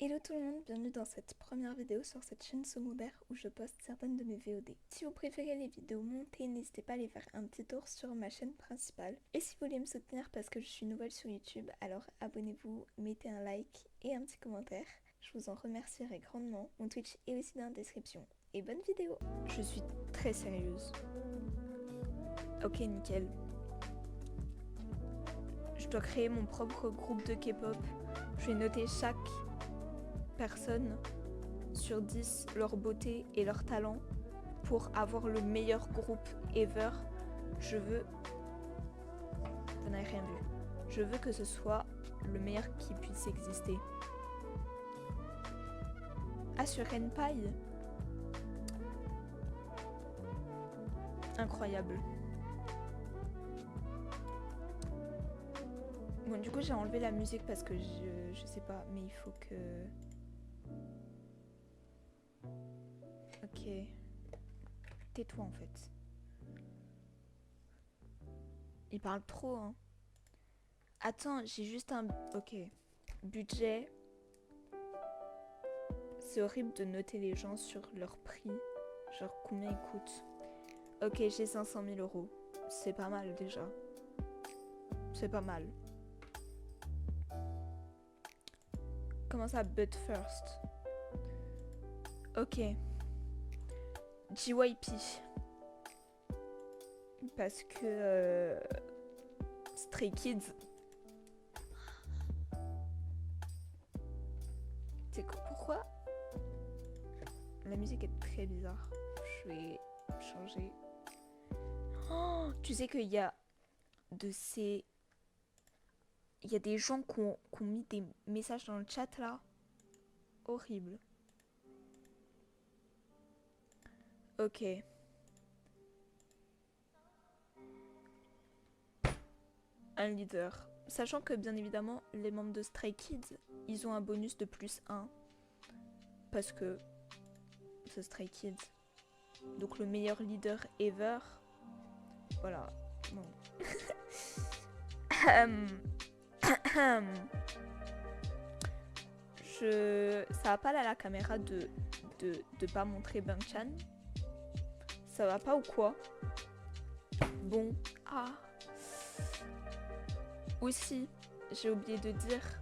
Hello tout le monde, bienvenue dans cette première vidéo sur cette chaîne secondaire où je poste certaines de mes VOD. Si vous préférez les vidéos montées, n'hésitez pas à aller faire un petit tour sur ma chaîne principale. Et si vous voulez me soutenir parce que je suis nouvelle sur YouTube, alors abonnez-vous, mettez un like et un petit commentaire. Je vous en remercierai grandement. Mon Twitch est aussi dans la description. Et bonne vidéo! Je suis très sérieuse. Ok, nickel. Je dois créer mon propre groupe de K-pop. Je vais noter chaque personne sur 10 leur beauté et leur talent pour avoir le meilleur groupe ever. Je veux... Vous n'avez rien vu. Je veux que ce soit le meilleur qui puisse exister. Ah, sur Renpai. Incroyable. Bon, du coup, j'ai enlevé la musique parce que je sais pas, mais il faut que... Ok. Tais-toi, en fait. Il parle trop, hein. Attends, j'ai juste un... Ok. Budget. C'est horrible de noter les gens sur leur prix. Genre, combien ils coûtent. Ok, j'ai 500 000 euros. C'est pas mal, déjà. C'est pas mal. Comment ça, but first? Ok. JYP. Parce que... Stray Kids. C'est quoi? Pourquoi? La musique est très bizarre. Je vais changer. Oh, tu sais qu'il y a de ces... Il y a des gens qui ont mis des messages dans le chat là. Horrible. Ok. Un leader. Sachant que bien évidemment, les membres de Stray Kids, ils ont un bonus de +1. Parce que c'est Stray Kids. Donc le meilleur leader ever. Voilà. Bon. Ça va pas là la caméra de pas montrer Bang-chan. Ça va pas ou quoi? Bon. Ah. Aussi, j'ai oublié de dire,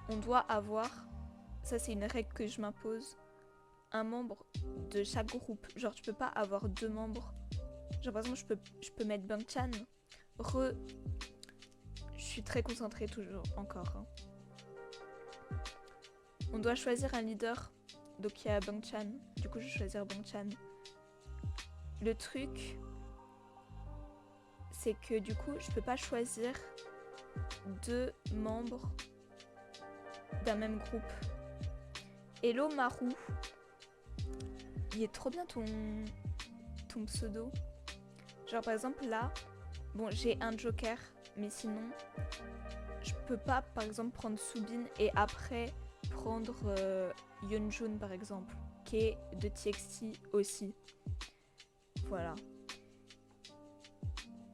on doit avoir, ça c'est une règle que je m'impose, un membre de chaque groupe. Genre tu peux pas avoir deux membres. Genre par exemple je peux mettre Bang-chan. Je suis très concentrée toujours encore. Hein. On doit choisir un leader. Donc il y a Bang-chan. Du coup je vais choisir Bang-chan. Le truc, c'est que du coup je peux pas choisir deux membres d'un même groupe. Hello Marou. Il est trop bien ton pseudo. Genre par exemple là, bon j'ai un joker, mais sinon je peux pas par exemple prendre Soobin et après prendre Yeonjun par exemple, qui est de TXT aussi. Voilà.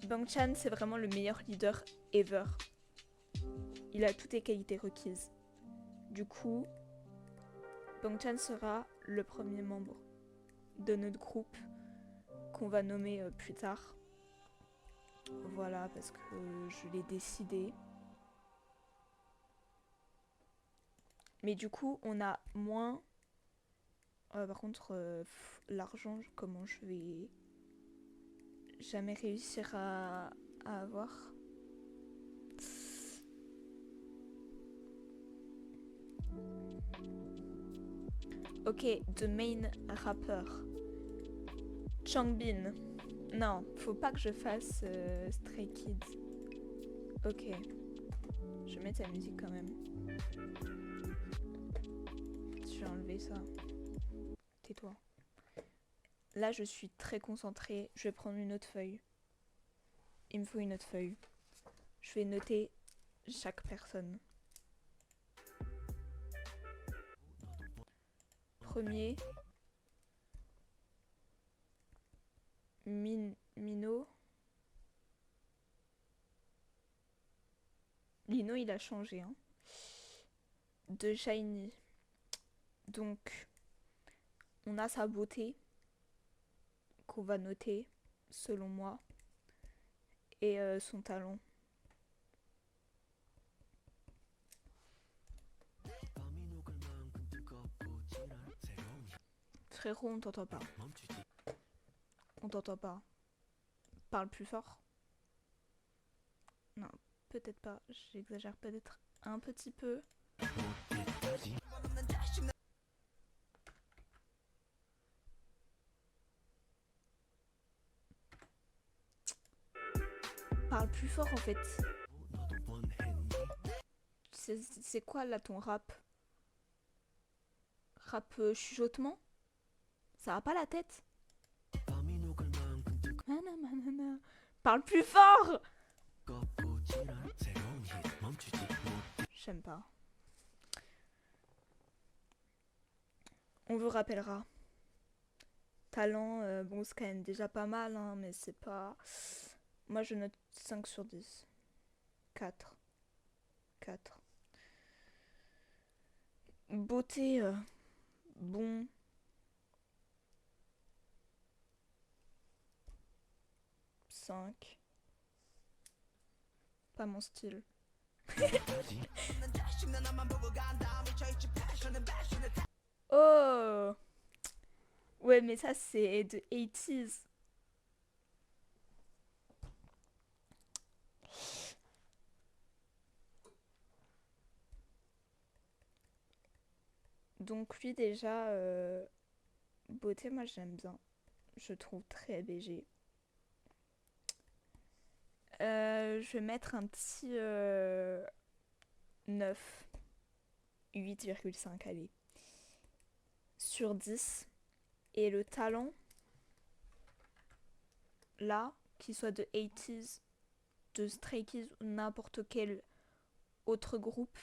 Bang-chan c'est vraiment le meilleur leader ever. Il a toutes les qualités requises. Du coup, Bang-chan sera le premier membre de notre groupe qu'on va nommer plus tard. Voilà, parce que je l'ai décidé. Mais du coup, on a moins... par contre, l'argent, comment je vais jamais réussir à avoir. Ok, the main rapper. Changbin. Non, faut pas que je fasse Stray Kids. Ok. Je vais mettre sa musique quand même. Je vais enlever ça. Tais-toi. Là, je suis très concentrée. Je vais prendre une autre feuille. Il me faut une autre feuille. Je vais noter chaque personne. Premier. Mino. Lino, il a changé. Hein. de Shiny. Donc, on a sa beauté qu'on va noter, selon moi, et son talent. Frérot, on t'entend pas. On t'entend pas. Parle plus fort. Non, peut-être pas. J'exagère peut-être un petit peu. Parle plus fort en fait. C'est quoi là ton rap? Rap chuchotement? Ça va pas la tête? Parle plus fort! J'aime pas. On vous rappellera. Talent, bon c'est quand même déjà pas mal, hein, mais c'est pas... Moi je note 5 sur 10. 4. 4. Beauté, bon. 5. Pas mon style. Oh! Ouais, mais ça c'est de 80s. Donc lui déjà, beauté, moi j'aime bien. Je trouve très BG. Je vais mettre un petit 9. 8,5, allez. Sur 10. Et le talent, là, qu'il soit de 80s, de Stray Kids ou n'importe quel autre groupe,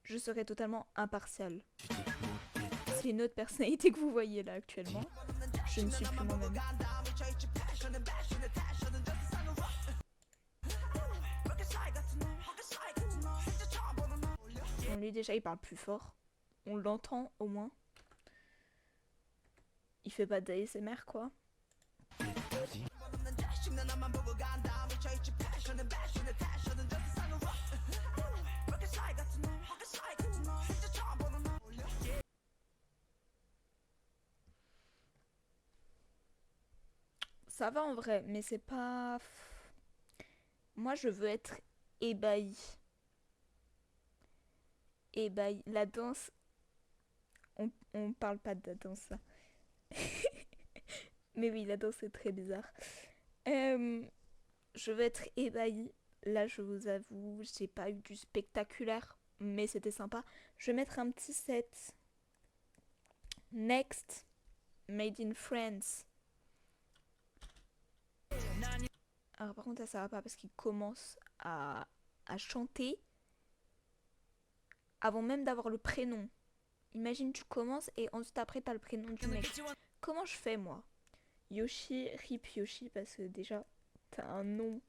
je serais totalement impartiale. C'est une autre personnalité que vous voyez là actuellement. Je ne suis plus moi-même. Bon, lui déjà il parle plus fort. On l'entend au moins. Il fait pas d'ASMR quoi. Ça va en vrai, mais c'est pas... Moi je veux être ébahie. Ébahie. La danse... On parle pas de la danse là. Mais oui, la danse est très bizarre. Je veux être ébahie. Là, je vous avoue, j'ai pas eu du spectaculaire, mais c'était sympa. Je vais mettre un petit 7. Next, Made in France. Alors par contre, ça va pas parce qu'il commence à chanter avant même d'avoir le prénom. Imagine, tu commences et ensuite après, t'as le prénom du mec. Comment je fais, moi? Yoshi, Rip Yoshi, parce que déjà, t'as un nom.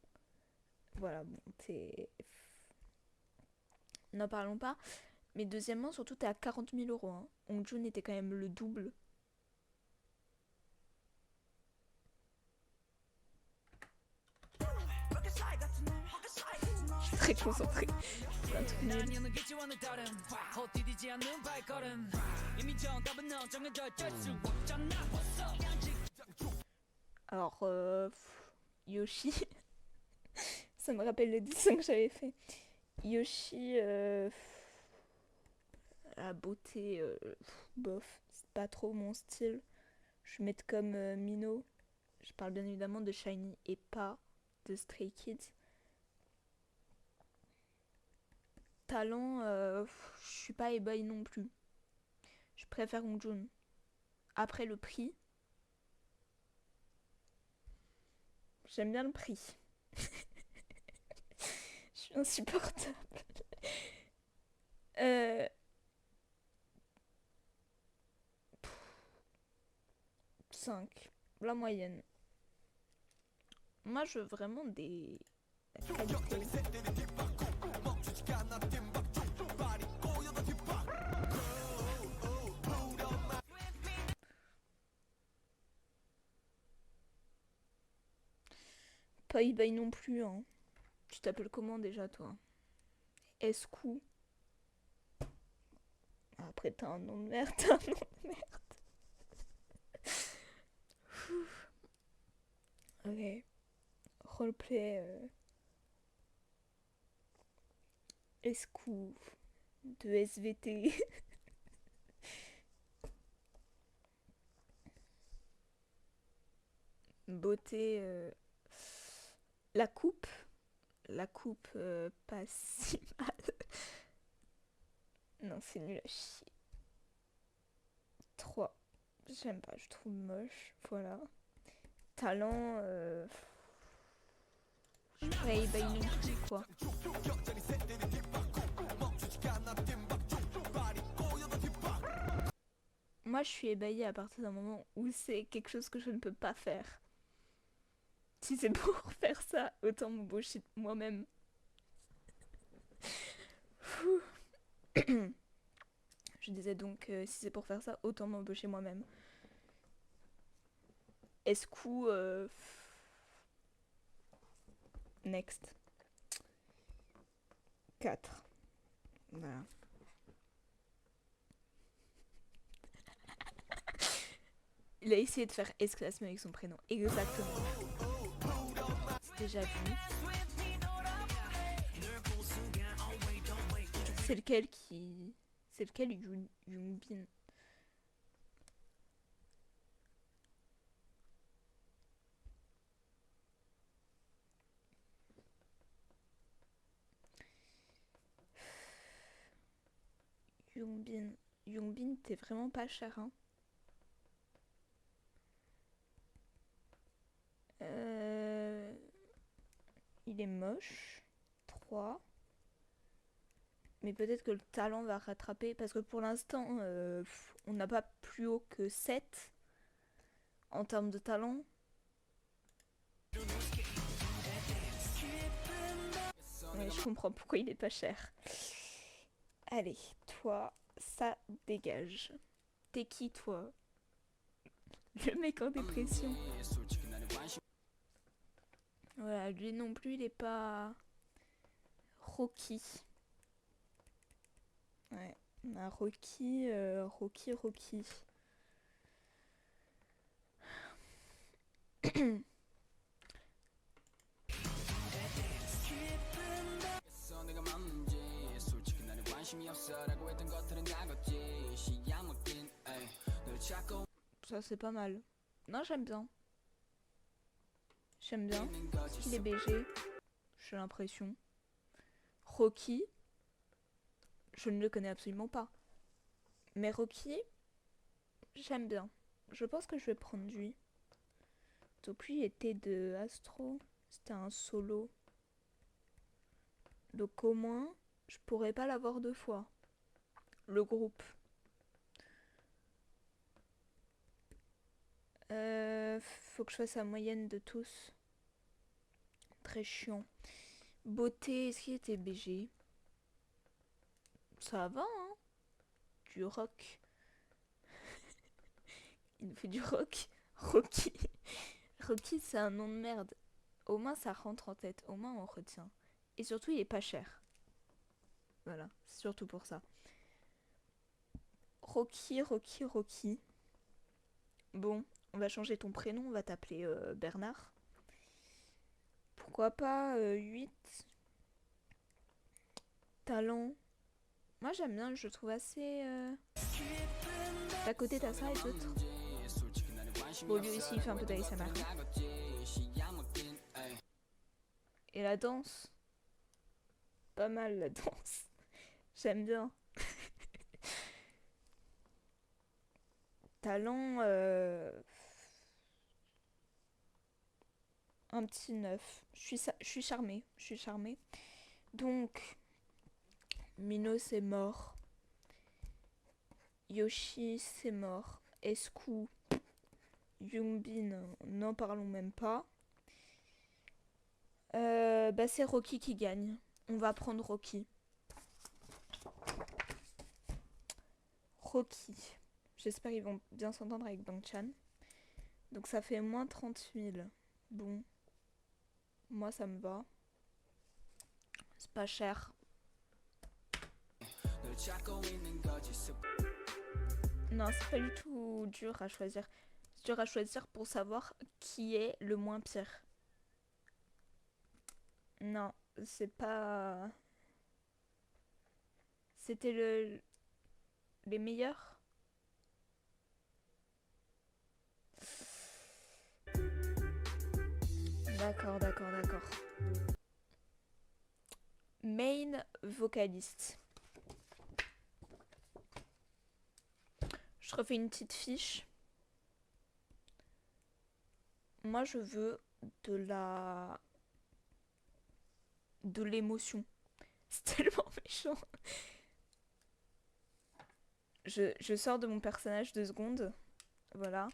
Voilà, bon, t'es... N'en parlons pas. Mais deuxièmement, surtout, t'es à 40 000 euros. Hein. Hongjun était quand même le double. Je suis très concentrée. C'est un truc nul. Alors, Yoshi, ça me rappelle le dessin que j'avais fait. Yoshi, la beauté, bof, c'est pas trop mon style. Je vais mettre comme Mino. Je parle bien évidemment de Shiny et pas de Stray Kids. Talent, je suis pas ébahie non plus. Je préfère Hongjun. Après le prix, j'aime bien le prix. Je suis insupportable. 5, la moyenne. Moi, je veux vraiment des... la qualité. Pas eBay non plus, hein. Tu t'appelles comment déjà, toi? Escou. Après, t'as un nom de merde, t'as un nom de merde. Ok. Roleplay. Escou. De SVT. Beauté. La coupe. La coupe, pas si mal. Non, c'est nul à chier. 3. J'aime pas, je trouve moche. Voilà. Talent. Je suis pas eBay non plus, quoi. Moi, je suis ébahie à partir d'un moment où c'est quelque chose que je ne peux pas faire. Si c'est pour faire ça, autant m'embaucher moi-même. Je disais donc, si c'est pour faire ça, autant m'embaucher moi-même. Escou, next. 4. Voilà. Il a essayé de faire esclasme avec son prénom. Exactement. C'est déjà vu. C'est lequel qui... C'est lequel Yungbin? Yungbin. Yungbin, t'es vraiment pas cher, hein. Il est moche. 3. Mais peut-être que le talent va rattraper. Parce que pour l'instant, on n'a pas plus haut que 7 en termes de talent. Ouais, je comprends pourquoi il est pas cher. Allez, toi, ça dégage. T'es qui, toi? Le mec en dépression. Voilà, lui non plus, il est pas... Rocky. Ouais, on a Rocky, Rocky. Ça, c'est pas mal. Non, j'aime bien. J'aime bien. Il est BG. J'ai l'impression. Rocky. Je ne le connais absolument pas. Mais Rocky, j'aime bien. Je pense que je vais prendre lui. Donc lui était de Astro. C'était un solo. Donc au moins, je pourrais pas l'avoir 2 fois. Le groupe. Faut que je fasse la moyenne de tous. Très chiant. Beauté, est-ce qu'il était BG? Ça va, hein? Du rock. Il nous fait du rock. Rocky. Rocky, c'est un nom de merde. Au moins, ça rentre en tête. Au moins, on retient. Et surtout, il est pas cher. Voilà, c'est surtout pour ça. Rocky. Bon, on va changer ton prénom. On va t'appeler Bernard. Pourquoi pas 8. Talent. Moi, j'aime bien. Je trouve assez... D'à côté, t'as ça et d'autres. Bon, lui aussi, il fait un peu d'ASMR. Et la danse. Pas mal, la danse. J'aime bien. Talent, un petit 9. Je suis charmée. Donc, Mino, c'est mort. Yoshi, c'est mort. Escu, Yungbin, n'en parlons même pas. Bah, c'est Rocky qui gagne. On va prendre Rocky. J'espère qu'ils vont bien s'entendre avec Bang Chan. Donc ça fait moins 30 000. Bon. Moi, ça me va. C'est pas cher. Non, c'est pas du tout dur à choisir. C'est dur à choisir pour savoir qui est le moins pire. Non, c'est pas... C'était les meilleurs. D'accord, d'accord, d'accord. Main vocaliste. Je refais une petite fiche. Moi, je veux de l'émotion. C'est tellement méchant. Je sors de mon personnage 2 secondes. Voilà.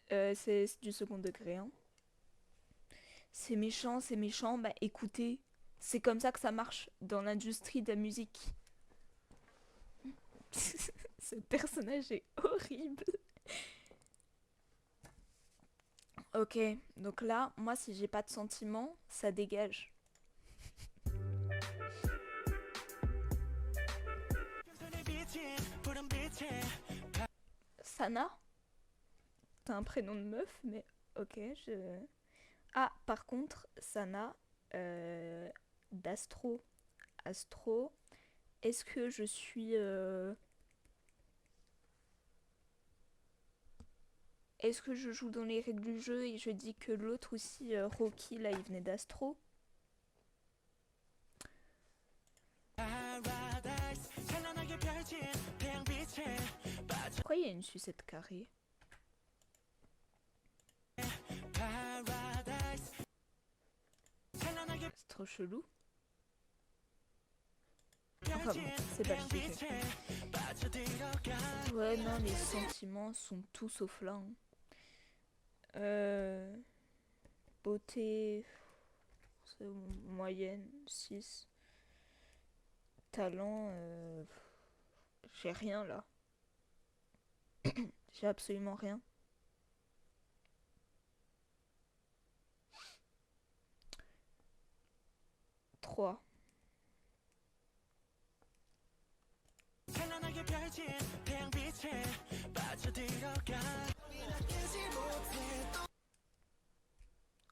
C'est du second degré. Hein. C'est méchant, c'est méchant. Bah écoutez, c'est comme ça que ça marche dans l'industrie de la musique. Ce personnage est horrible. Ok, donc là, moi, si j'ai pas de sentiments, ça dégage. Sana? T'as un prénom de meuf, mais ok, je... Ah, par contre, Sana, d'Astro. Astro, est-ce que je suis... Est-ce que je joue dans les règles du jeu et je dis que l'autre aussi, Rocky, là, il venait d'Astro? Pourquoi il y a une sucette carrée? C'est trop chelou. Enfin bon, c'est pas le sujet. Ouais, non, les sentiments sont tout sauf là. Hein. Beauté, c'est moyenne, 6. Talent, j'ai rien là. J'ai absolument rien. Trois.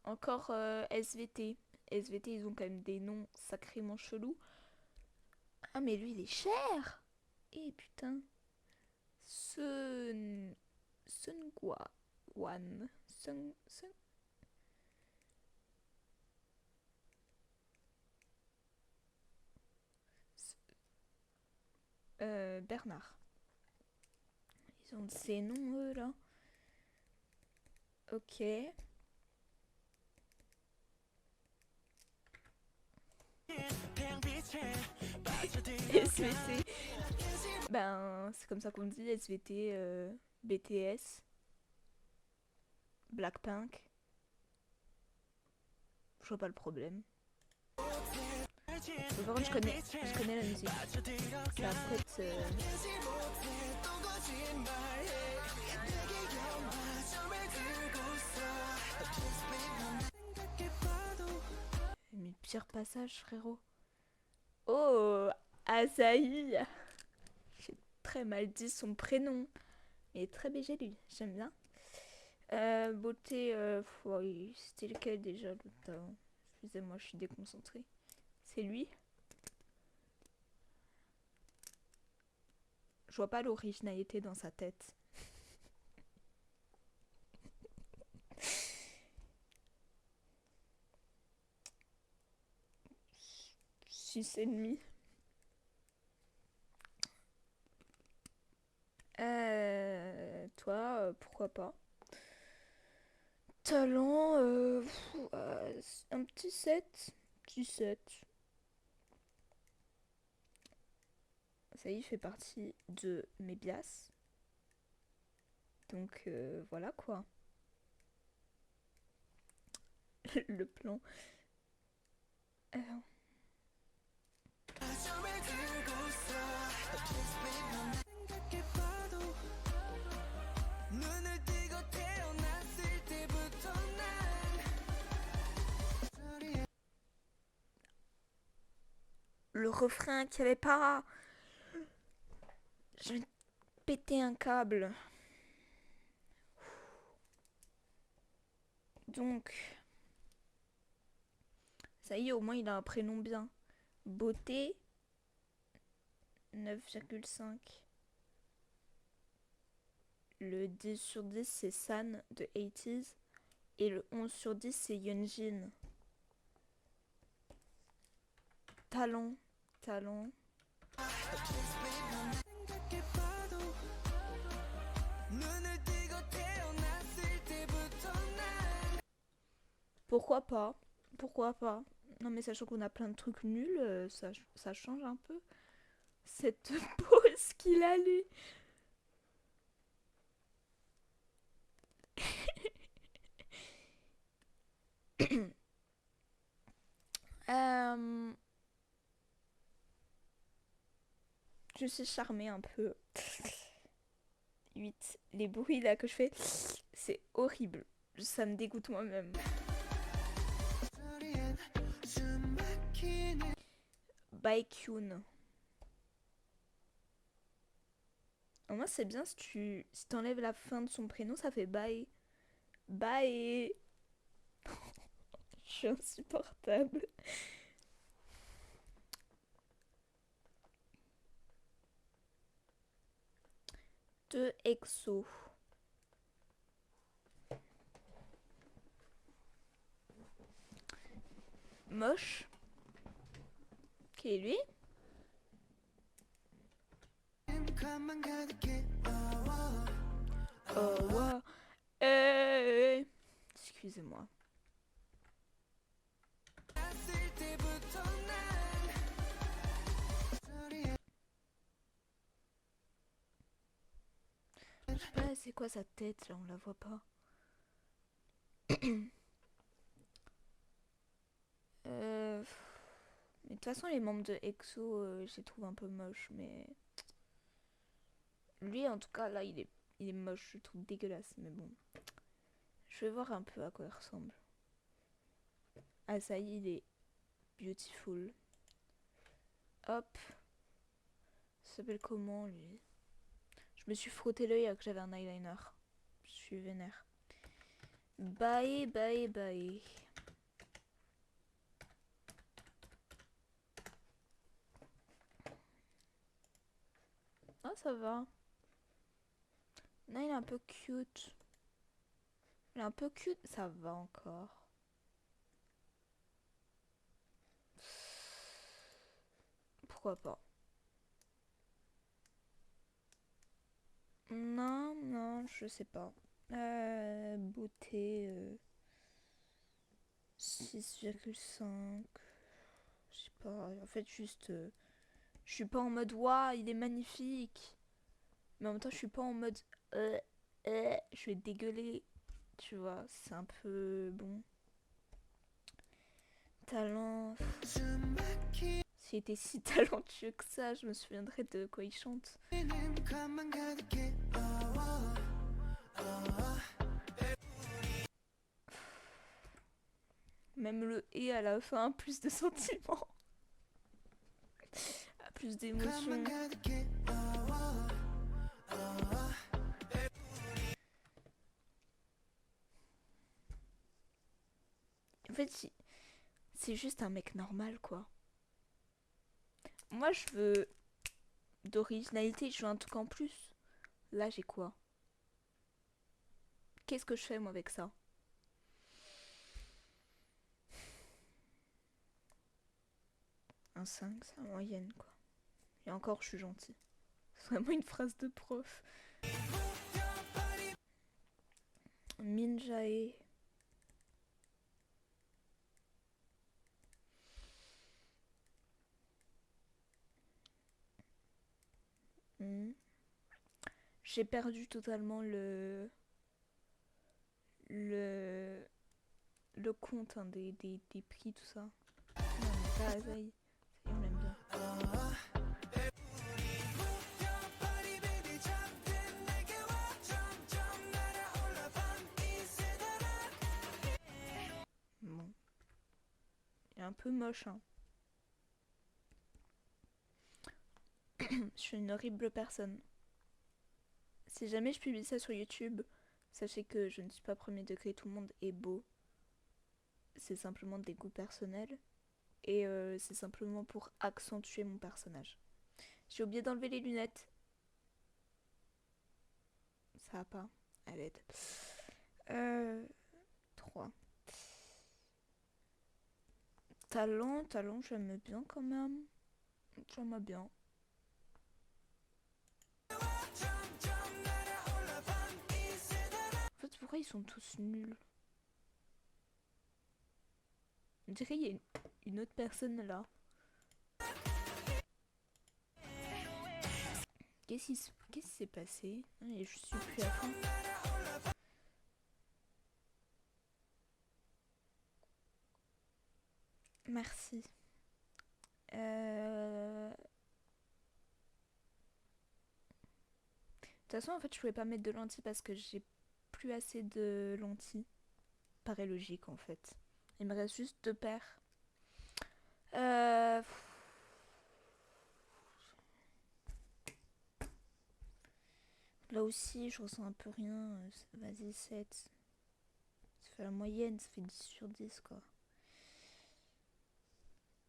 Encore SVT. SVT, ils ont quand même des noms sacrément chelous. Ah, mais lui, il est cher! Eh putain. Sungwa Wan. Bernard. Ils ont de ces noms, eux, là. Ok. SVT. Ben, c'est comme ça qu'on dit, SVT, BTS, Blackpink. Je vois pas le problème. Par contre, je connais la musique. Ça peut être... Mais pire passage, frérot. Oh, Asahi. J'ai très mal dit son prénom. Il est très BG, lui. J'aime bien. Beauté, oui, c'était lequel déjà l'autre? Excusez-moi, je suis déconcentrée. C'est lui. Je vois pas l'originalité dans sa tête. 6,5. Toi, pourquoi pas? Talent, un petit 7. Petit 7. Ça y est, fait partie de mes bias. Donc voilà quoi. Le plan. le refrain qu'il n'y avait pas. Je vais péter un câble. Donc, ça y est, au moins il a un prénom bien. Beauté, 9,5. Le 10 sur 10, c'est San de 80s. Et le 11 sur 10, c'est Yeonjin. Talent. Pourquoi pas? Non mais sachant qu'on a plein de trucs nuls, ça change un peu. Cette pause qu'il a lui. Euh, je suis charmée un peu. 8. Les bruits là que je fais, c'est horrible. Ça me dégoûte moi-même. Baekhyun. Moi c'est bien si t'enlèves la fin de son prénom, ça fait bye. Bye. Je suis insupportable. De EXO. Moche. Qui est lui? Oh wow. Excusez-moi. Je sais pas, c'est quoi sa tête là, on la voit pas. Mais de toute façon, les membres de EXO, je les trouve un peu moches, mais lui, en tout cas, là, il est moche, je le trouve dégueulasse, mais bon. Je vais voir un peu à quoi il ressemble. Ah, ça y est, il est beautiful. Hop. Ça s'appelle comment, lui? Je me suis frotté l'œil alors que j'avais un eyeliner. Je suis vénère. Bye. Ah, ça va. Non, il est un peu cute. Ça va encore. Pourquoi pas? Non, je sais pas. Beauté 6,5. Je sais pas. En fait, juste. Je suis pas en mode waouh, il est magnifique. Mais en même temps, je suis pas en mode je vais dégueuler. Tu vois, c'est un peu bon. Talent. S'il était si talentueux que ça, je me souviendrai de quoi il chante. Même le et à la fin, plus de sentiments. Plus d'émotions. En fait, c'est juste un mec normal, quoi. Moi, je veux d'originalité, je veux un truc en plus. Là, j'ai quoi? Qu'est-ce que je fais, moi, avec ça? Un 5, c'est la moyenne, quoi. Et encore, je suis gentille. C'est vraiment une phrase de prof. Min Jae. J'ai perdu totalement le compte hein, des prix, tout ça. Non, mais ça y est, on l'aime bien. Bon. Il est un peu moche, hein. Je suis une horrible personne. Si jamais je publie ça sur YouTube, sachez que je ne suis pas premier degré, tout le monde est beau. C'est simplement des goûts personnels. Et c'est simplement pour accentuer mon personnage. J'ai oublié d'enlever les lunettes. Ça va pas, à l'aide. 3. Talent, j'aime bien quand même. J'aime bien. En fait, pourquoi ils sont tous nuls? On dirait qu'il y a une autre personne là. Qu'est-ce qui s'est passé? Je suis plus à fond. Merci. De toute façon, en fait, je pouvais pas mettre de lentilles parce que j'ai plus assez de lentilles. Paraît logique en fait. Il me reste juste 2 paires. Là aussi, je ressens un peu rien. Vas-y, 7. Ça fait la moyenne, ça fait 10 sur 10 quoi.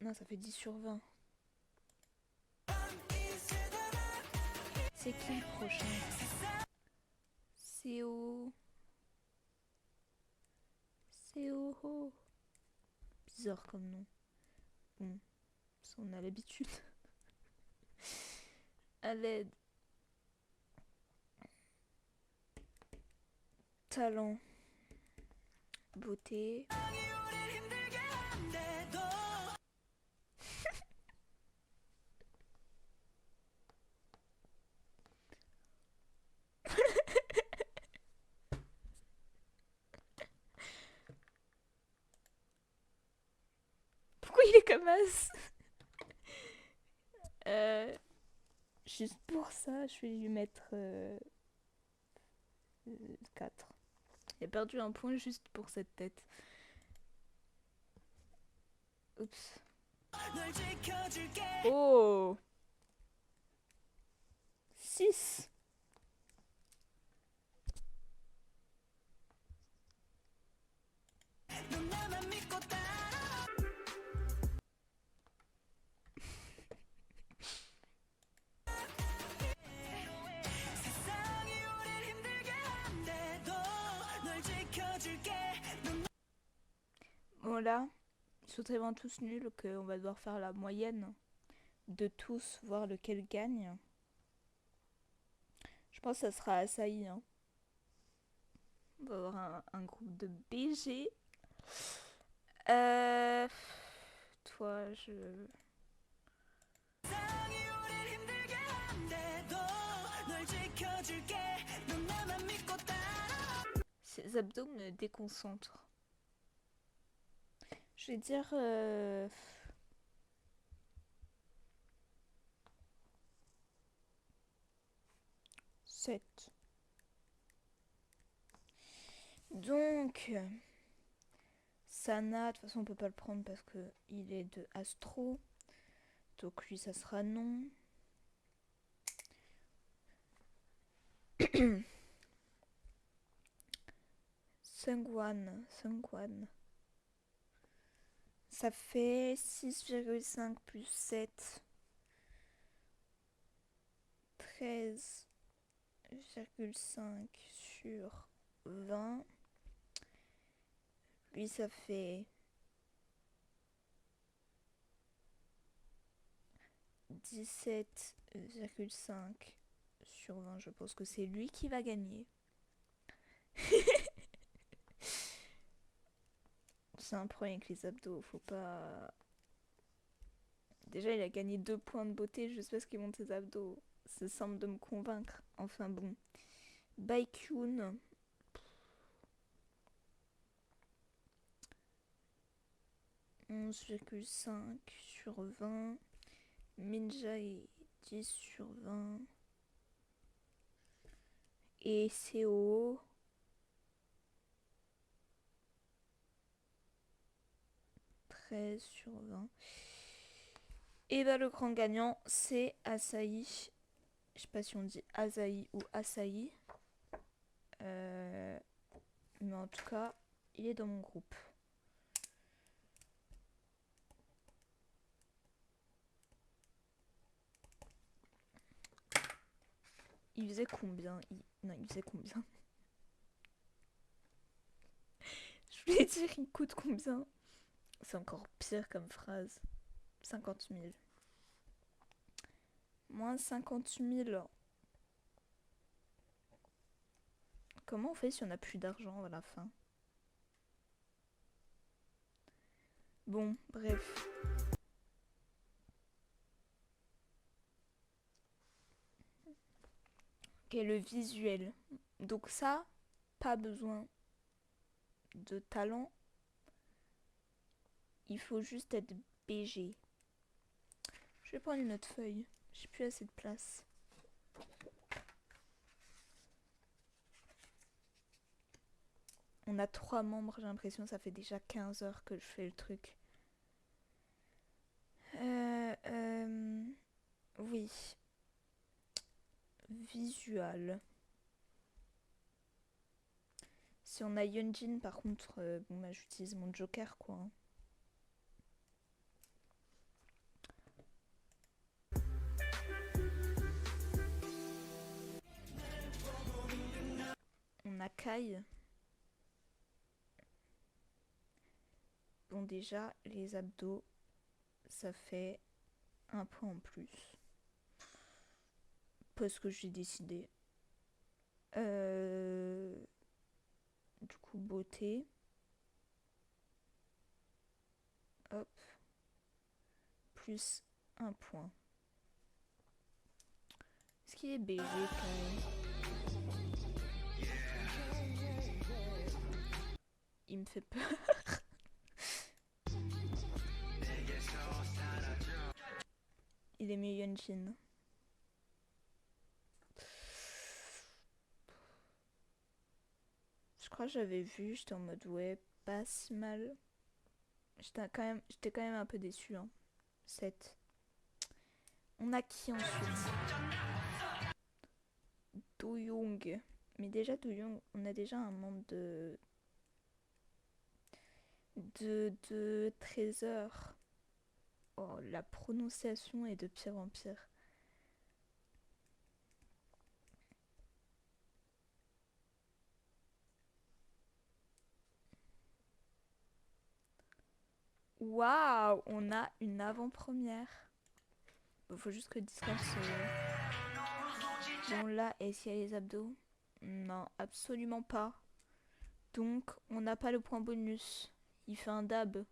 Non, ça fait 10 sur 20. C'est qui le prochain? CO. CO. Bizarre comme nom. Bon, ça on a l'habitude. À l'aide. Talent. Beauté. Pourquoi il est comme as? Juste pour ça, je vais lui mettre 4. Il a perdu un point juste pour cette tête. Oups. Oh 6. Bon là, ils sont tellement tous nuls qu'on va devoir faire la moyenne de tous, voir lequel gagne. Je pense que ça sera Asahi. Hein. On va avoir un groupe de BG. Toi, je... Ces abdos me déconcentrent. Je vais dire... 7. Donc... Sana, de toute façon on peut pas le prendre parce qu'il est de Astro. Donc lui ça sera non. Sungwan. Ça fait 6,5 plus 7. 13,5 sur 20. Lui ça fait 17,5 sur 20. Je pense que c'est lui qui va gagner. C'est un problème avec les abdos, faut pas... Déjà, il a gagné 2 points de beauté juste parce qu'il monte ses abdos. Ça semble de me convaincre. Enfin bon. Baekhyun. 11,5 sur 20. Minja est 10 sur 20. Et CO. 13 sur 20. Et bah le grand gagnant, c'est Asahi. Je sais pas si on dit Asahi ou Asahi. Mais en tout cas, il est dans mon groupe. Il faisait combien? Non, il faisait combien? Je voulais dire, il coûte combien? C'est encore pire comme phrase. 50 000. Moins 50 000. Comment on fait si on n'a plus d'argent à la fin? Bon, bref. Ok, le visuel. Donc ça, pas besoin de talent. Il faut juste être BG. Je vais prendre une autre feuille. J'ai plus assez de place. On a 3 membres, j'ai l'impression que ça fait déjà 15 heures que je fais le truc. Oui. Visual. Si on a Yunjin, par contre, bon bah j'utilise mon joker quoi. On a Kai. Bon déjà, les abdos, ça fait un point en plus. Parce que j'ai décidé. Du coup, beauté. Hop. Plus un point. Est-ce qu'il est BG Kai? Il me fait peur. Il est mieux Yunjin. Je crois que j'avais vu, j'étais en mode ouais, pas si mal. J'étais quand même un peu déçue. Hein. 7. On a qui ensuite? Do Young. Mais déjà, Do Young, on a déjà un membre de Trésor. Oh, la prononciation est de pire en pire. Waouh, on a une avant-première. Il faut juste que Discord se... Bon là, est-ce qu'il y a les abdos? Non, absolument pas. Donc, on n'a pas le point bonus. Il fait un dab.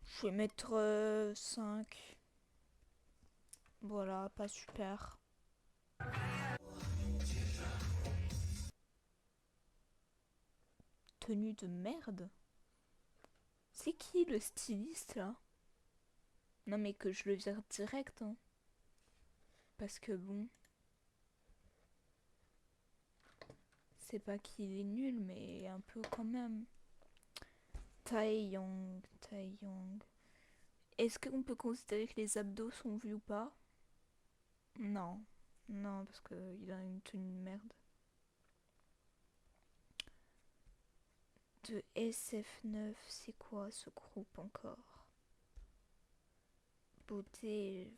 Je vais mettre 5. Voilà, pas super. Tenue de merde? C'est qui le styliste là? Non mais que je le vire direct. Hein. Parce que bon... C'est pas qu'il est nul, mais un peu quand même. Taeyong. Est-ce qu'on peut considérer que les abdos sont vus ou pas? Non. Non, parce qu'il a une tenue de merde. De SF9, c'est quoi ce groupe encore? Beauté.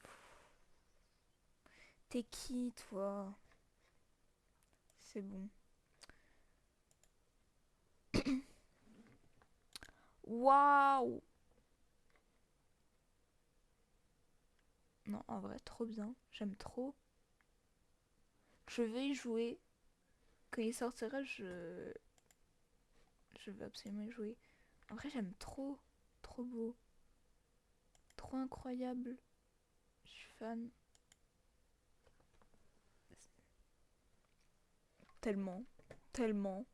T'es qui, toi? C'est bon. Waouh! Non, en vrai, trop bien. J'aime trop. Je vais y jouer. Quand il sortira, je vais absolument y jouer. En vrai, j'aime trop. Trop beau. Trop incroyable. Je suis fan. Tellement. Tellement.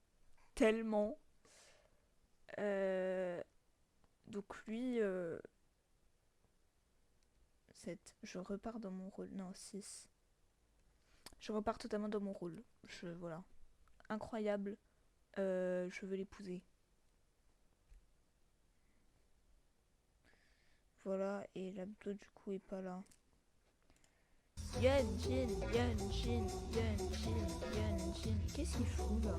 Tellement. Donc lui, 7. Je repars dans mon rôle. Non, 6. Je repars totalement dans mon rôle. Voilà. Incroyable. Je veux l'épouser. Voilà, et l'abdo du coup est pas là. Yunjin, Yunjin, Yunjin, Yunjin. Qu'est-ce qu'il fout là?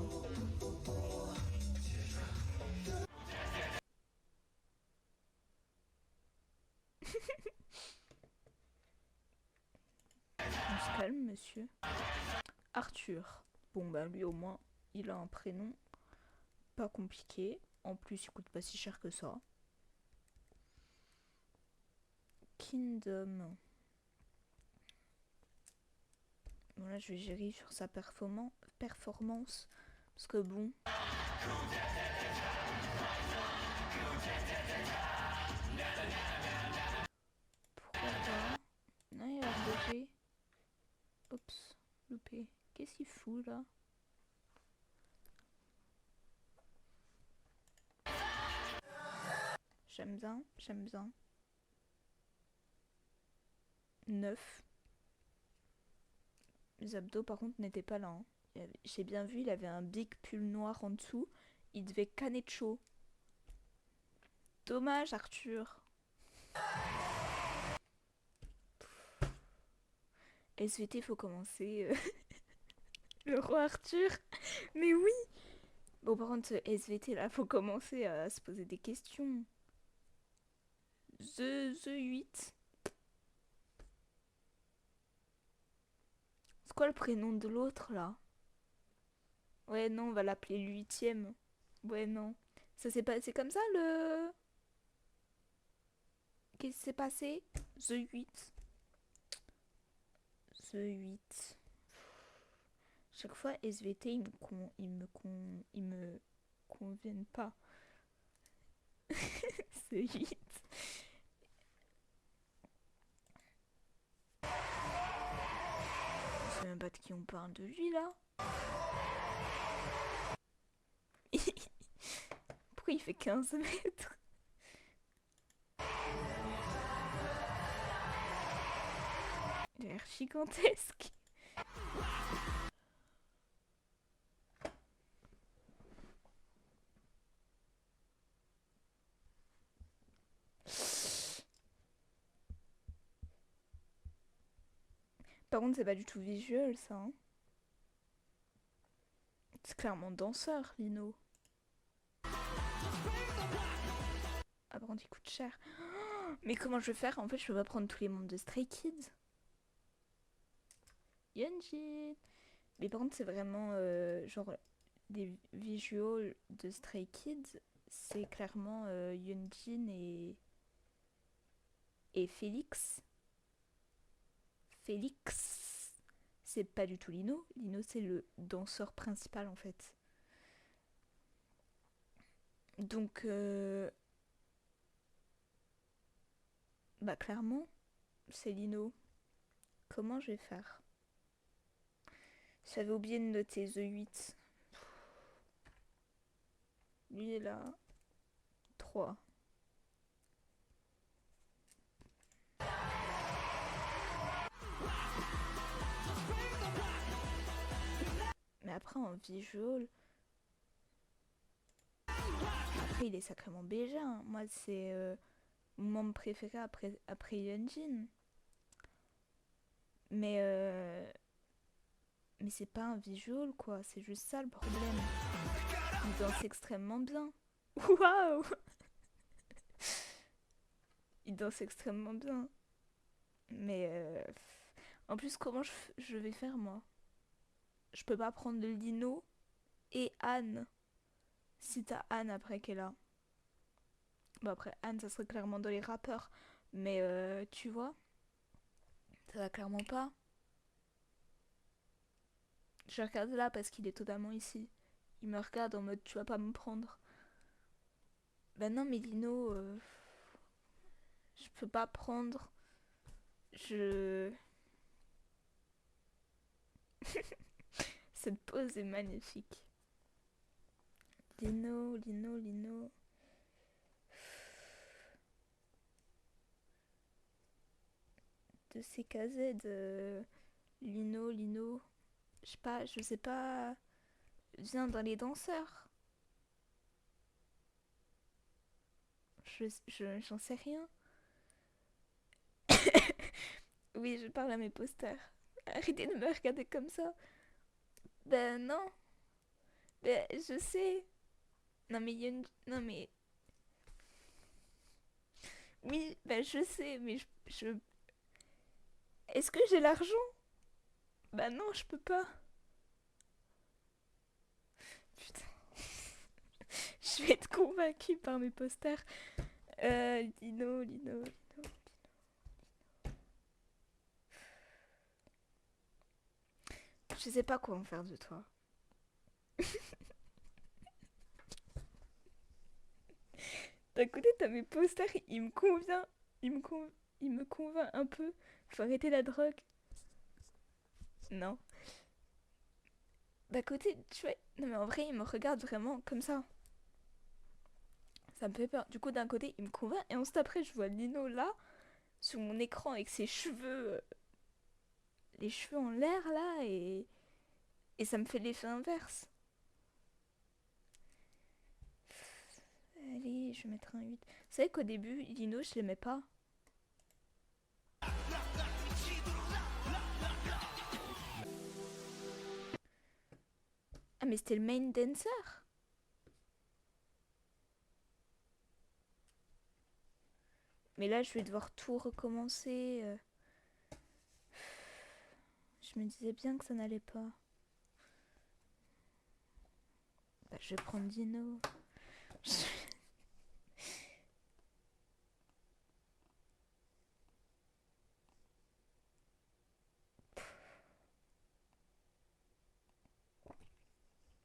On se calme, monsieur. Arthur. Bon, bah lui au moins, il a un prénom pas compliqué. En plus, il coûte pas si cher que ça. Kingdom. Voilà, je vais gérer sur sa performance. Parce que bon. Pourquoi pas? Non, il a RDG. Oups, loupé. Qu'est-ce qu'il fout là? J'aime bien, j'aime bien. 9. Les abdos par contre n'étaient pas là. Hein. J'ai bien vu, il avait un big pull noir en dessous. Il devait canner de chaud. Dommage Arthur. SVT faut commencer. Le roi Arthur. Mais oui. Bon par contre SVT là faut commencer à se poser des questions. The 8. C'est quoi le prénom de l'autre là? Ouais non on va l'appeler le 8ème. Ouais non. Ça s'est passé comme ça le... Qu'est-ce qui s'est passé? The 8. The 8. Chaque fois SVT ils me conviennent pas. The 8. Je sais même pas de qui on parle de lui là. Pourquoi il fait 15 mètres? Il a l'air gigantesque. Par contre, c'est pas du tout visuel ça. Hein. C'est clairement danseur, Lino. Ah, par contre, il coûte cher. Oh, mais comment je vais faire? En fait, je peux pas prendre tous les membres de Stray Kids. Yunjin. Mais par contre, c'est vraiment genre des visuals de Stray Kids. C'est clairement Yunjin et Félix. Félix, c'est pas du tout Lino. Lino, c'est le danseur principal en fait. Donc, bah clairement, c'est Lino. Comment je vais faire? J'avais oublié de noter The 8. Lui est là. 3. Mais après en visual... Après il est sacrément BG. Hein. Moi c'est mon membre préféré après Yunjin. Mais c'est pas un visual quoi. C'est juste ça le problème. Il danse extrêmement bien. Waouh. Il danse extrêmement bien. Mais en plus, comment je vais faire moi? Je peux pas prendre Lino et Anne. Si t'as Anne après qu'elle est là. Bon, après, Anne, ça serait clairement dans les rappeurs. Mais tu vois, ça va clairement pas. Je regarde là parce qu'il est totalement ici. Il me regarde en mode tu vas pas me prendre. Bah non, mais Lino, je peux pas prendre. Je. Cette pose est magnifique. Lino, Lino, Lino. de CKZ, Lino, je sais pas, viens dans les danseurs. J'en sais rien. Oui, je parle à mes posters. Arrêtez de me regarder comme ça. Ben non, ben je sais. Non mais non mais oui, ben je sais, mais est-ce que j'ai l'argent? Ben non, je peux pas. Putain, je vais être convaincue par mes posters. Lino. Je sais pas quoi en faire de toi. D'un côté, t'as mes posters, il me convient. Il me, con... il me convainc un peu. Faut arrêter la drogue. Non. D'un côté, tu vois. Non, mais en vrai, il me regarde vraiment comme ça. Ça me fait peur. Du coup, d'un côté, il me convainc. Et ensuite, après, je vois Lino là, sur mon écran, avec ses cheveux. Les cheveux en l'air là. Et ça me fait l'effet inverse. Allez, je vais mettre un 8. Vous savez qu'au début, Lino, je l'aimais pas. Ah, mais c'était le main dancer. Mais là, je vais devoir tout recommencer. Je me disais bien que ça n'allait pas. Bah, je vais prendre Dino.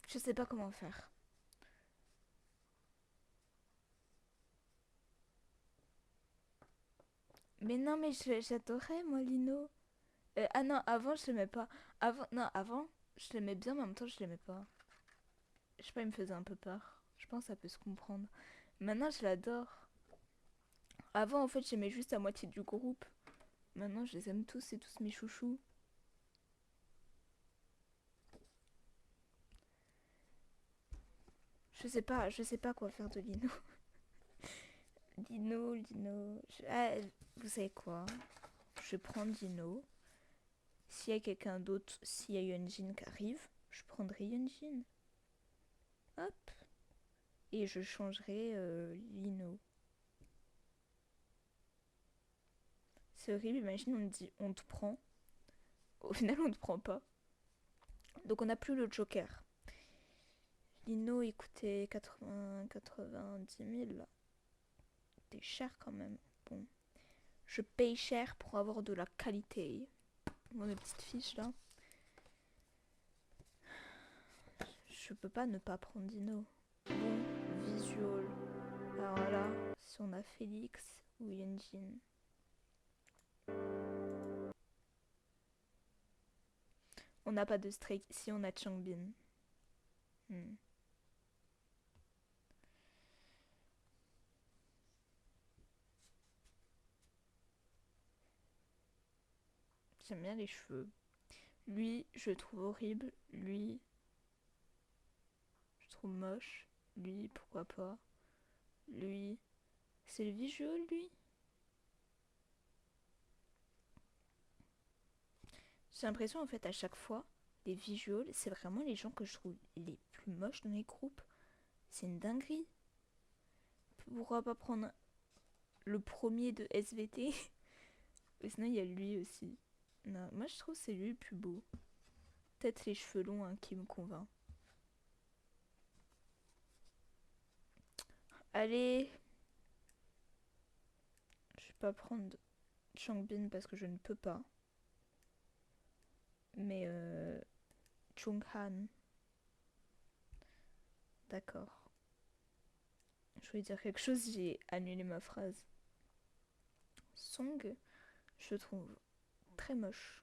Je sais pas comment faire. Mais non, mais j'adorais, moi, Lino. Ah non, avant, je l'aimais pas. Avant, je l'aimais bien, mais en même temps, je l'aimais pas. Je sais pas, il me faisait un peu peur. Je pense que ça peut se comprendre. Maintenant, je l'adore. Avant, en fait, j'aimais juste la moitié du groupe. Maintenant, je les aime tous, c'est tous mes chouchous. Je sais pas quoi faire de Lino. Lino. Ah, vous savez quoi? Je prends Dino. S'il y a quelqu'un d'autre, s'il y a Yunjin qui arrive, je prendrai Yunjin. Hop. Et je changerai Lino. C'est horrible, imagine, on te dit on te prend. Au final, on te prend pas. Donc on n'a plus le Joker. Lino, il coûtait 90 000. T'es cher quand même. Bon. Je paye cher pour avoir de la qualité. Mon petite fiche là. Je peux pas ne pas prendre Dino. Bon, visual. Alors là, si on a Félix ou Yunjin. On n'a pas de Stray. Si on a Changbin. J'aime bien les cheveux. Lui, je le trouve horrible. Lui, je trouve moche. Lui, pourquoi pas. Lui, c'est le visual, lui. J'ai l'impression, en fait, à chaque fois, les visuals, c'est vraiment les gens que je trouve les plus moches dans les groupes. C'est une dinguerie. Pourquoi pas prendre le premier de SVT? Sinon, il y a lui aussi. Non, moi, je trouve que c'est lui le plus beau. Peut-être les cheveux longs hein, qui me convainc. Allez. Je vais pas prendre Changbin parce que je ne peux pas. Mais Chunghan. D'accord. Je voulais dire quelque chose, j'ai annulé ma phrase. Song, je trouve très moche.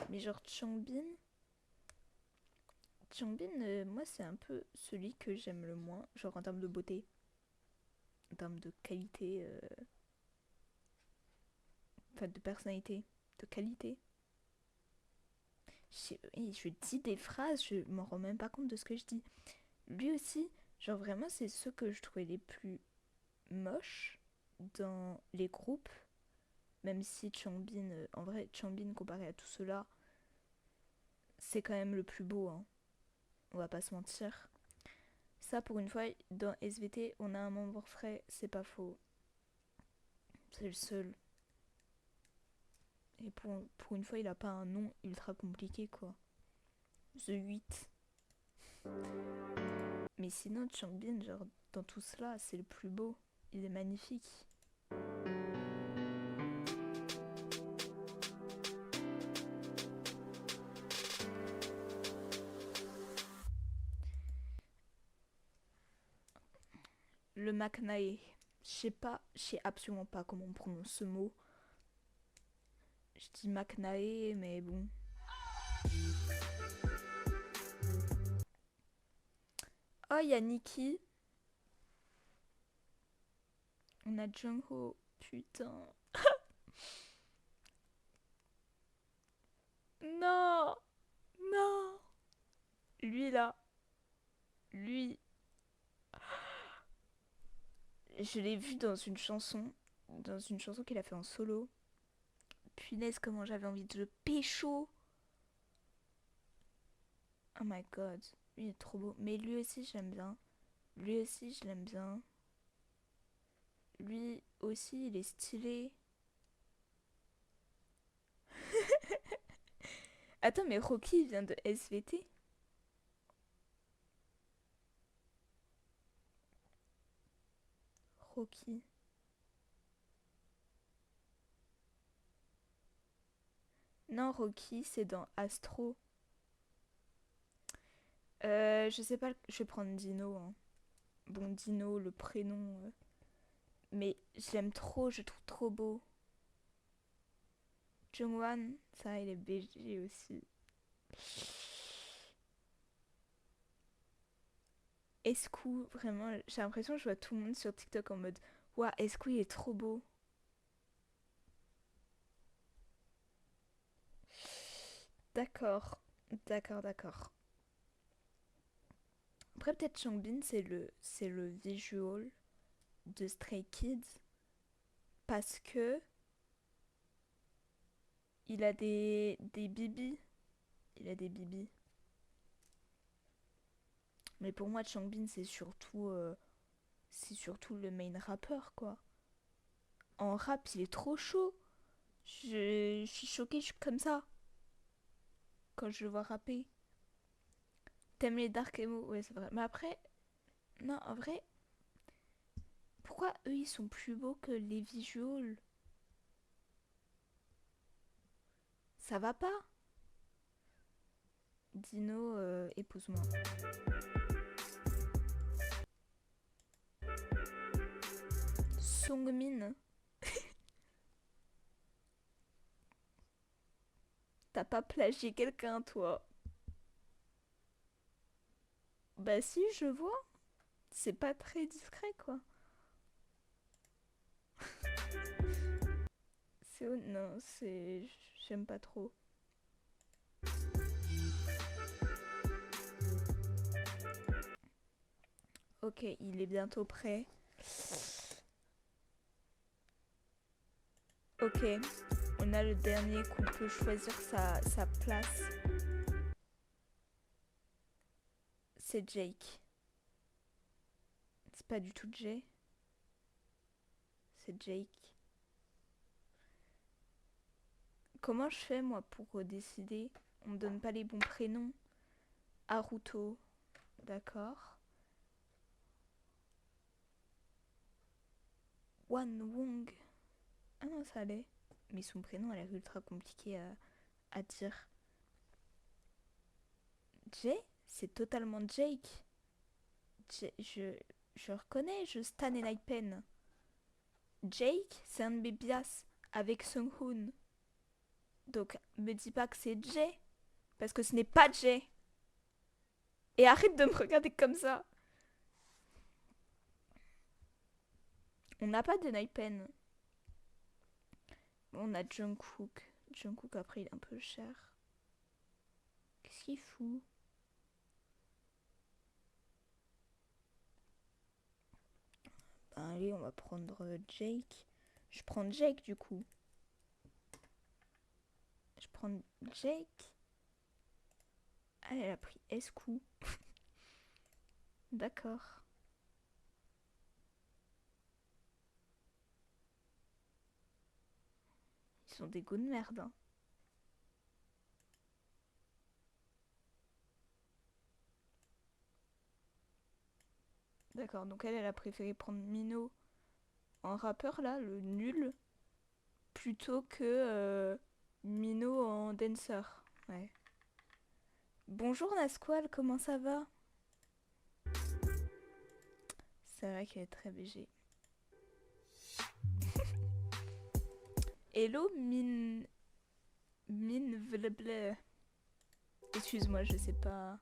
Mais genre Changbin, moi c'est un peu celui que j'aime le moins, genre en termes de beauté, en termes de qualité. Enfin, de personnalité, de qualité. Je dis des phrases, je m'en rends même pas compte de ce que je dis. Lui aussi, genre vraiment, c'est ceux que je trouvais les plus moches dans les groupes. Même si Changbin, en vrai, Changbin comparé à tout cela, c'est quand même le plus beau, hein. On va pas se mentir. Ça, pour une fois, dans SVT, on a un membre frais, c'est pas faux. C'est le seul. Et pour une fois, il a pas un nom ultra compliqué, quoi. The 8. Mais sinon, Changbin, genre, dans tout cela, c'est le plus beau. Il est magnifique. Le Maknae. Je sais absolument pas comment on prononce ce mot. Je dis Maknae, mais bon. Oh, il y a Nikki. On a Jungho. Putain. Non. Non. Lui, là. Lui. Je l'ai vu dans une chanson. Dans une chanson qu'il a fait en solo. Punaise, comment j'avais envie de le pécho. Oh my god. Lui, il est trop beau. Mais lui aussi, je l'aime bien. Lui aussi, je l'aime bien. Lui aussi, il est stylé. Attends, mais Rocky vient de SVT? Rocky. Non, Rocky, c'est dans Astro. Je sais pas, je vais prendre Dino, hein. Bon, Dino, le prénom. Mais je l'aime trop, je le trouve trop beau. Jungwan, ça, il est BG aussi. Escu, vraiment, j'ai l'impression que je vois tout le monde sur TikTok en mode Ouah, Escu, il est trop beau. D'accord, d'accord, d'accord. Après, peut-être Changbin, c'est le visual de Stray Kids. Parce que il a des bibis. Il a des bibis. Mais pour moi, Changbin, c'est surtout le main rappeur, quoi. En rap, il est trop chaud. Je suis choquée, je suis comme ça quand je le vois rapper. T'aimes les dark emo? Ouais, c'est vrai. Mais après, non, en vrai, pourquoi eux, ils sont plus beaux que les visuals? Ça va pas? Dino, épouse-moi. Songmin, t'as pas plagié quelqu'un, toi? Bah si, je vois. C'est pas très discret, quoi. Non, c'est... J'aime pas trop. Ok, il est bientôt prêt. Ok, on a le dernier qu'on peut choisir sa place. C'est Jake. C'est pas du tout Jay. C'est Jake. Comment je fais, moi, pour décider? On me donne pas les bons prénoms. Haruto. D'accord. Wan Wong. Ah non, ça allait. Mais son prénom a l'air ultra compliqué à dire. Jay? C'est totalement Jake. Je reconnais, je stan et Pen. Jake, c'est un de mes bias avec Sung-hoon. Donc, me dis pas que c'est Jay. Parce que ce n'est pas Jay. Et arrête de me regarder comme ça. On n'a pas de Pen. On a Jungkook. Jungkook, après, il est un peu cher. Qu'est-ce qu'il fout? Ben, allez, on va prendre Jake. Je prends Jake, du coup. Je prends Jake. Ah, elle a pris SQ. D'accord. Ils sont des goûts de merde, hein. D'accord, donc elle a préféré prendre Mino en rappeur, là, le nul, plutôt que Mino en dancer. Ouais. Bonjour Nasqual, comment ça va? C'est vrai qu'elle est très BG. Hello Mine... Mine Vleble. Excuse-moi, je sais pas.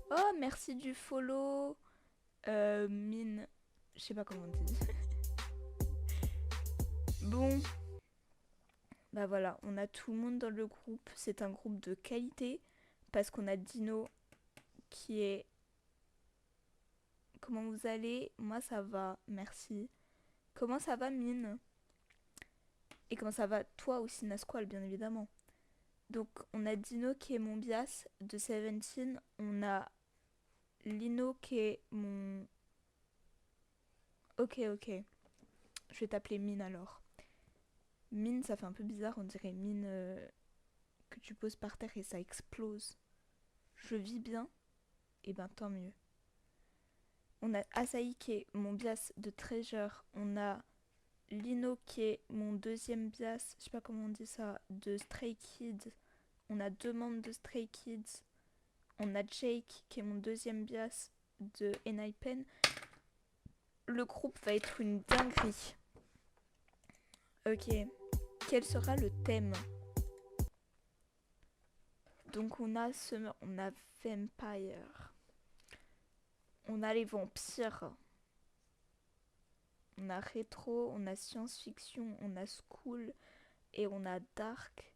Oh, merci du follow. Mine... Je sais pas comment on dit. Bon. Bah voilà, on a tout le monde dans le groupe. C'est un groupe de qualité. Parce qu'on a Dino qui est... Comment vous allez? Moi ça va, merci. Comment ça va Mine? Et comment ça va toi aussi Nasqual, bien évidemment. Donc on a Dino qui est mon bias de Seventeen. On a Lino qui est mon... Ok, ok. Je vais t'appeler Mine alors. Mine, ça fait un peu bizarre, on dirait mine que tu poses par terre et ça explose. Je vis bien, et ben tant mieux. On a Asahi qui est mon bias de Treasure. On a Lino qui est mon deuxième bias, je sais pas comment on dit ça, de Stray Kids. On a 2 membres de Stray Kids. On a Jake qui est mon deuxième bias de Enhypen. Le groupe va être une dinguerie. Ok. Quel sera le thème? Donc on a Summer, on a Vampire. On a les vampires. On a rétro, on a science-fiction, on a school et on a dark.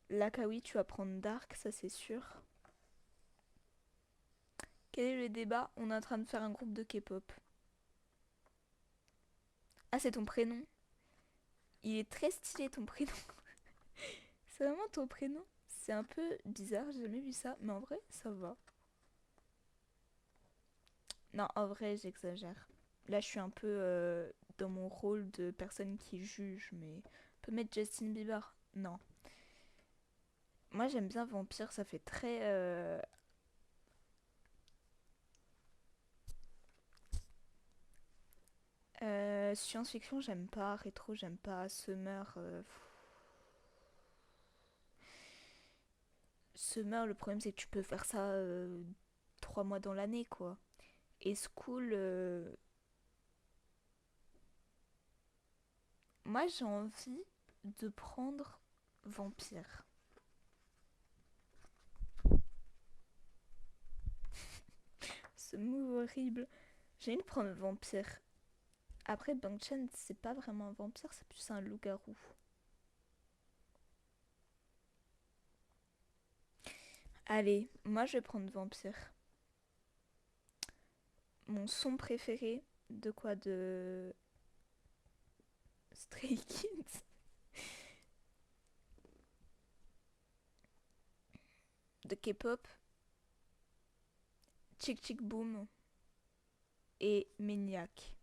Là, Kawi, tu vas prendre dark, ça c'est sûr. Quel est le débat? On est en train de faire un groupe de K-pop. Ah, c'est ton prénom? Il est très stylé ton prénom. C'est vraiment ton prénom? C'est un peu bizarre, j'ai jamais vu ça, mais en vrai, ça va. Non, en vrai, j'exagère. Là, je suis un peu dans mon rôle de personne qui juge, mais on peut mettre Justin Bieber? Non. Moi, j'aime bien Vampire, ça fait très... science-fiction, j'aime pas. Rétro, j'aime pas. Summer... Summer, le problème, c'est que tu peux faire ça 3 mois dans l'année, quoi. Et School... Moi, j'ai envie de prendre Vampire. Ce mot horrible. J'ai envie de prendre Vampire. Après, Bangchan, c'est pas vraiment un vampire, c'est plus un loup-garou. Allez, moi je vais prendre Vampire. Mon son préféré, de quoi? De Stray Kids. De K-pop. Chick Chick Boom. Et Maniac.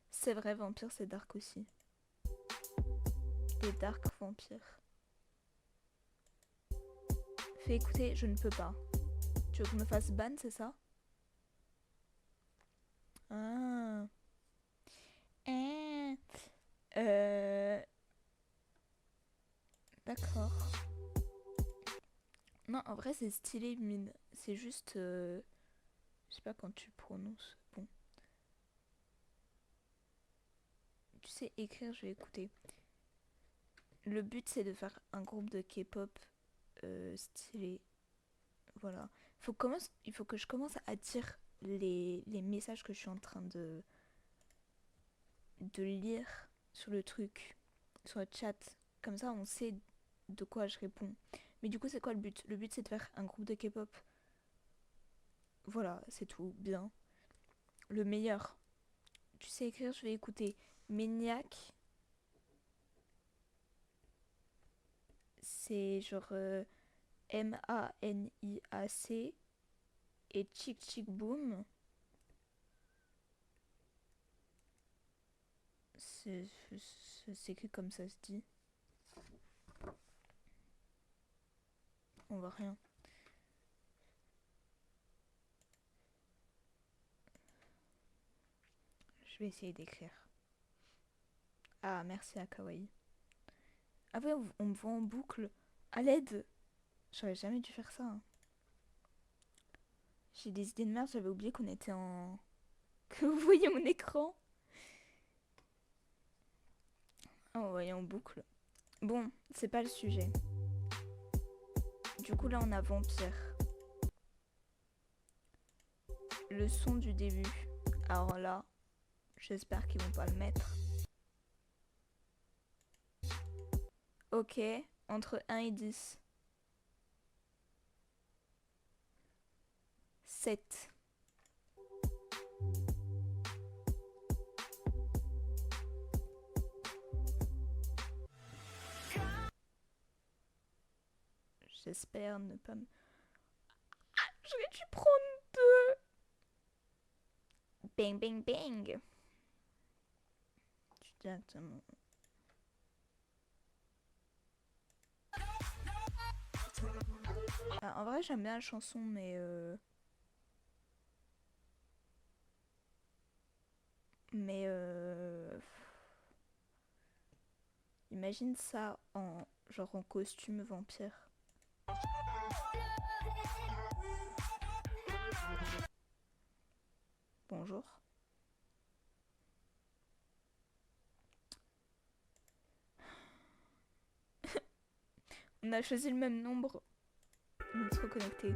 C'est vrai, Vampire, c'est dark aussi. Des dark vampires. Fais écouter, je ne peux pas. Tu veux que je me fasse ban, c'est ça? Ah. Ah. D'accord. Non, en vrai, c'est stylé, mine. C'est juste... je sais pas quand tu prononces. Bon. Tu sais, écrire, je vais écouter. Le but, c'est de faire un groupe de K-pop stylé. Voilà. Il faut que je commence à dire les messages que je suis en train de... de lire sur le truc, sur le chat. Comme ça, on sait de quoi je réponds. Mais du coup, c'est quoi le but? Le but, c'est de faire un groupe de K-pop. Voilà, c'est tout. Bien. Le meilleur. Tu sais écrire, je vais écouter. Maniac. C'est genre Maniac. Et Chick Chick Boom. C'est écrit comme ça se dit. On voit rien. Je vais essayer d'écrire. Ah, merci à Kawaii. Ah ouais, on me voit en boucle. À l'aide. J'aurais jamais dû faire ça. Hein. J'ai des idées de merde, j'avais oublié qu'on était en... Que vous voyez mon écran. Ah, on voyait en boucle. Bon, c'est pas le sujet. Du coup, là, on a Vampire. Le son du début. Alors là, j'espère qu'ils vont pas le mettre. Ok, entre 1 et 10. 7. J'espère ne pas me... J'aurais dû prendre 2. Bang, bang, bang. Directement. Ah, en vrai, j'aime bien la chanson, mais... Imagine ça en... genre en costume vampire. Bonjour. On a choisi le même nombre. On va se reconnecter.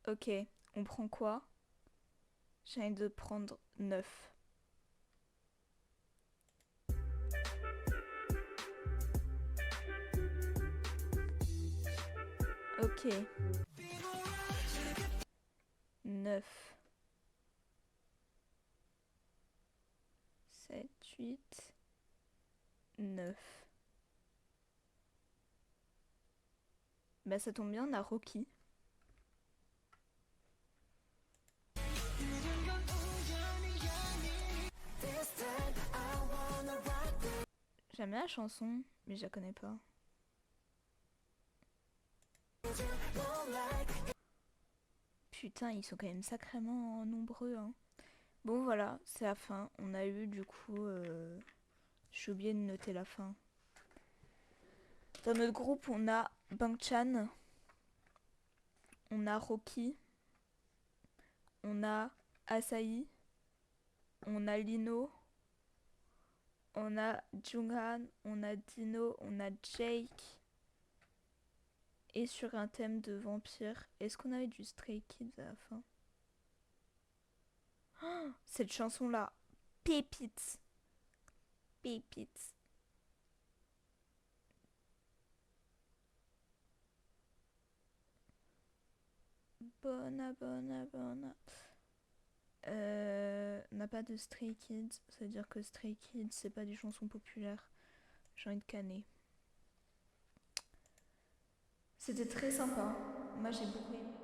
Ok, on prend quoi? J'ai envie de prendre 9. Ok. 9. 7, 8, 9. Bah ça tombe bien, on a Rocky. J'aime bien la chanson, mais je la connais pas. Putain, ils sont quand même sacrément nombreux. Hein. Bon voilà, c'est la fin. On a eu du coup... J'ai oublié de noter la fin. Dans notre groupe, on a Bang-chan. On a Rocky. On a Asahi. On a Lino. On a Junghan. On a Dino. On a Jake. Et sur un thème de vampire, est-ce qu'on avait du Stray Kids à la fin? Oh, cette chanson-là, pépite. Pépite. Bona, bona, bona. On n'a pas de Stray Kids, ça veut dire que Stray Kids, c'est pas des chansons populaires. J'ai envie de canner. C'était très sympa. Moi, j'ai beaucoup aimé.